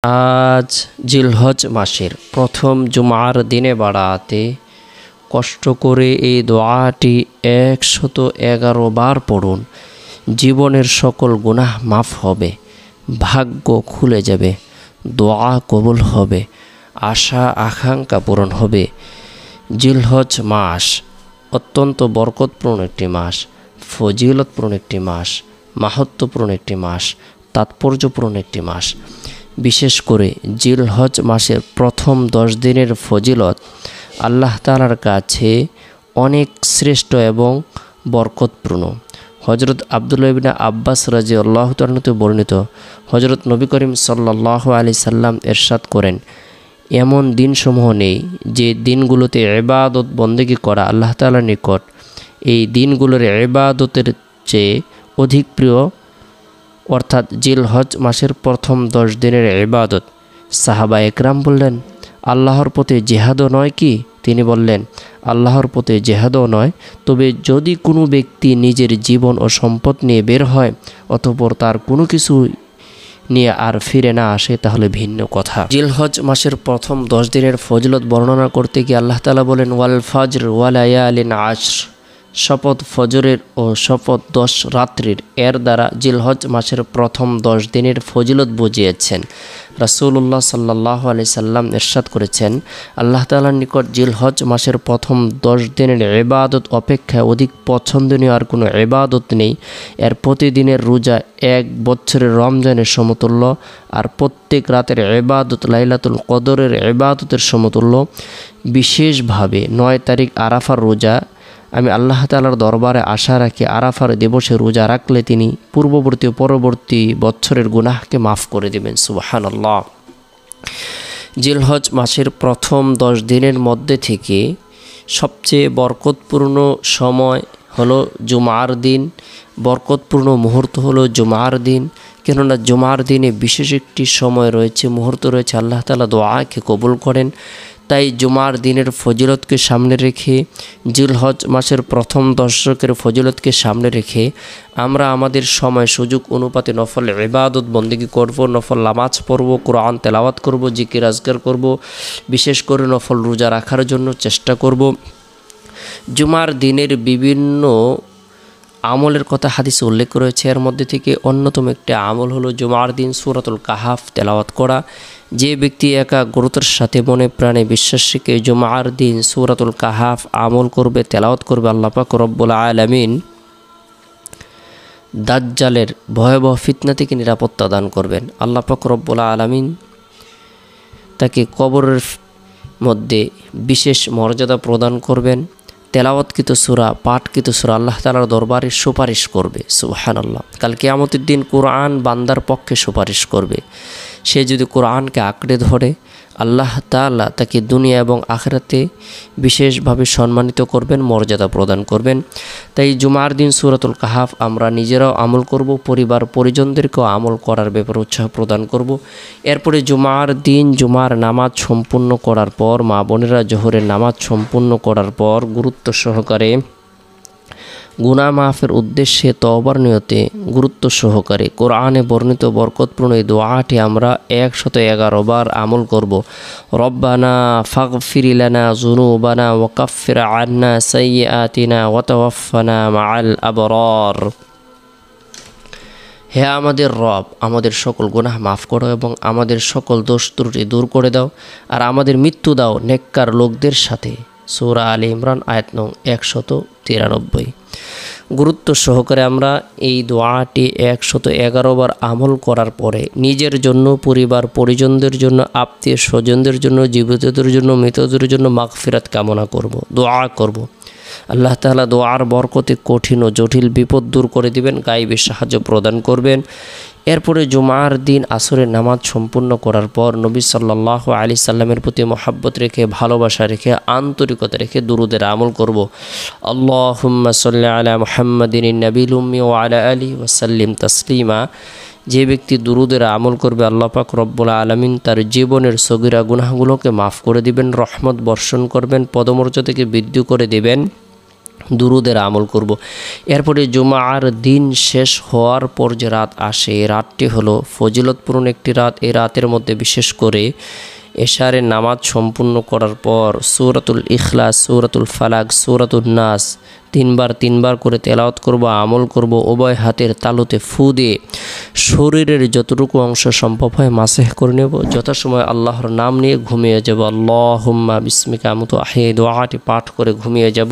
আজ জিলহজ মাসের প্রথম জুমার দিনে বাড়াতে কষ্ট করে এই দোয়াটি 111 বার পড়ুন। জীবনের সকল গুনাহ মাফ হবে, ভাগ্য খুলে যাবে, দোয়া কবুল হবে, আশা আকাঙ্ক্ষা পূরণ হবে। জিলহজ মাস অত্যন্ত বরকতপূর্ণ একটি মাস, ফজিলতপূর্ণ একটি মাস, মাহাত্ম্যপূর্ণ একটি মাস, তাৎপর্যপূর্ণ একটি মাস। বিশেষ করে জিলহজ মাসের প্রথম 10 দিনের ফজিলত আল্লাহ তাআলার কাছে অনেক শ্রেষ্ঠ এবং বরকতপূর্ণ। হজরত আব্দুল্লাহ ইবনে আব্বাস রাদিয়াল্লাহু তাআলা হতে বর্ণিত, হজরত নবী করিম সাল্লাল্লাহু আলাইহি সাল্লাম ইরশাদ করেন, এমন দিনসমূহ নেই যে দিনগুলোতে ইবাদত বন্দেগী করা আল্লাহ তাআলার নিকট এই দিনগুলোর ইবাদতের চেয়ে অধিক প্রিয়, অর্থাৎ জিলহজ মাসের প্রথম 10 দিনের ইবাদত। সাহাবা একরাম বললেন, আল্লাহর পথে জেহাদও নয় কি? তিনি বললেন, আল্লাহর পথে জেহাদও নয়, তবে যদি কোনো ব্যক্তি নিজের জীবন ও সম্পদ নিয়ে বের হয় অতঃপর তার কোনো কিছু নিয়ে আর ফিরে না আসে, তাহলে ভিন্ন কথা। জিলহজ মাসের প্রথম 10 দিনের ফজিলত বর্ণনা করতে গিয়ে আল্লাহ তাআলা বলেন, ওয়াল ফজর ওয়া লায়ালিন আশর, শপথ ফজরের ও শপথ 10 রাত্রির। এর দ্বারা জিলহজ মাসের প্রথম 10 দিনের ফজিলত বুঝিয়েছেন। রাসূলুল্লাহ সাল্লাল্লাহু আলাইহি সাল্লাম ইরশাদ করেছেন, আল্লাহ তাআলার নিকট জিলহজ মাসের প্রথম 10 দিনের ইবাদত অপেক্ষা অধিক পছন্দনীয় আর কোনো ইবাদত নেই। এর প্রতিদিনের রোজা 1 বছরের রমজানের সমতুল্য, আর প্রত্যেক রাতের ইবাদত লাইলাতুল কদরের ইবাদতের সমতুল্য। বিশেষভাবে 9 তারিখ আরাফার রোজা আমি আল্লাহ তাআলার দরবারে আশা রাখি, আরাফার দিবসে রোজা রাখলে তিনি পূর্ববর্তী ও পরবর্তী বছরের গুনাহকে মাফ করে দেবেন। সুবহানাল্লাহ। জিলহজ মাসের প্রথম 10 দিনের মধ্যে থেকে সবচেয়ে বরকতপূর্ণ সময় হলো জুমার দিন। বরকতপূর্ণ মুহূর্ত হলো জুমার দিন, কেননা জুমার দিনে বিশেষ একটি সময় রয়েছে, মুহূর্ত রয়েছে, আল্লাহ তাআলা দোয়াকে কবুল করেন। তাই জুমার দিনের ফজিলতকে সামনে রেখে, জিলহজ মাসের প্রথম দশকের ফজিলতকে সামনে রেখে আমরা আমাদের সময় সুযোগ অনুপাতে নফল ইবাদত বন্দেগী করব, নফল নামাজ পড়ব, কোরআন তেলাওয়াত করব, জিকির আজকার করব, বিশেষ করে নফল রোজা রাখার জন্য চেষ্টা করব। জুমার দিনের বিভিন্ন আমলের কথা হাদিসে উল্লেখ রয়েছে। এর মধ্যে থেকে অন্যতম একটি আমল হলো জুমার দিন সূরাতুল কাহাফ তেলাওয়াত করা। যে ব্যক্তি একাগ্রতার সাথে মনে প্রাণে বিশ্বাস রেখে জুমার দিন সূরাতুল কাহাফ আমল করবে, তেলাওয়াত করবে, আল্লাহ পাক রব্বুল আলামিন দাজ্জালের ভয়াবহ ফিতনা থেকে নিরাপত্তা দান করবেন। আল্লাহ পাক রব্বুল আলামিন তাকে কবরের মধ্যে বিশেষ মর্যাদা প্রদান করবেন। তেলাওয়াতকৃত সূরা, পাঠকৃত সূরা আল্লাহ তাআলার দরবারে সুপারিশ করবে। সুবহানাল্লাহ। কাল কিয়ামতের দিন কোরআন বান্দার পক্ষে সুপারিশ করবে। সে যদি কোরআনকে আঁকড়ে ধরে আল্লাহ তাআলা তাকে দুনিয়া এবং আখিরাতে বিশেষভাবে সম্মানিত করবেন, মর্যাদা প্রদান করবেন। তাই জুমার দিন সূরাতুল কাহাফ আমরা নিজেরাও আমল করব, পরিবার পরিজনদেরকেও আমল করার ব্যাপারে উৎসাহ প্রদান করব। এরপরে জুমার দিন জুমার নামাজ সম্পূর্ণ করার পর, মা বোনেরা জোহরের নামাজ সম্পূর্ণ করার পর গুরুত্ব সহকারে গুনাহ মাফের উদ্দেশ্যে তওবার নিয়তে গুরুত্ব সহকারে কোরআনে বর্ণিত বরকতপূর্ণ এই দোয়াটি আমরা 111 বার আমল করব। রব্বানা ফাগফির লানা যুনুবানা ওয়া কাফির আন্না সাইয়্যাতিনা ওয়া তাওয়াফানা মাআল আবরার। হে আমাদের রব, আমাদের সকল গুনাহ মাফ করো এবং আমাদের সকল দোষ ত্রুটি দূর করে দাও, আর আমাদের মৃত্যু দাও নেককার লোকদের সাথে। সূরা আলে ইমরান আয়াত নং 193। গুরুত্ব সহকারে আমরা এই দোয়াটি 111 বার আমল করার পরে নিজের জন্য, পরিবার পরিজনদের জন্য, আত্মীয় স্বজনদের জন্য, জীবিতদের জন্য, মৃতদের জন্য মাগফিরাত কামনা করব, দোয়া করব। আল্লাহ তাআলা দোয়ার বরকতে কঠিন ও জটিল বিপদ দূর করে দিবেন, গায়েবী সাহায্য প্রদান করবেন। এরপরে জুমার দিন আসরের নামাজ সম্পূর্ণ করার পর নবী সাল্লাল্লাহু আলাইহি সাল্লামের প্রতি মহব্বত রেখে, ভালোবাসা রেখে, আন্তরিকতা রেখে দুরুদের আমল করব। আল্লাহুম্মা সাল্লি আলা মুহাম্মাদিন নবিল উম্মি ওয়া আলা আলিহি ওয়া সাল্লিম তাসলিমা। যে ব্যক্তি দুরুদের আমল করবে আল্লাহ পাক রব্বুল আলামিন তার জীবনের সগীরা গুনাহগুলোকে মাফ করে দিবেন, রহমত বর্ষণ করবেন, পদমর্যাদাকে বৃদ্ধি করে দিবেন, দুরুদের আমল করব। এরপরে জুমার দিন শেষ হওয়ার পর যে রাত আসে, এই রাতটি হলো ফজিলতপূর্ণ একটি রাত। এই রাতের মধ্যে বিশেষ করে এশারের নামাজ সম্পূর্ণ করার পর সূরাতুল ইখলাস, সূরাতুল ফালাক, সূরাতুন নাস তিনবার করে তেলাওয়াত করব, আমল করব। উভয় হাতের তালুতে ফু দিয়ে শরীরের যতটুকু অংশ সম্ভব হয় মাসেহ করে নেব। যথাসময় আল্লাহর নাম নিয়ে ঘুমিয়ে যাব। আল্লাহুম্মা বিসমিকা আমুতু আহি, দোয়াটি পাঠ করে ঘুমিয়ে যাব।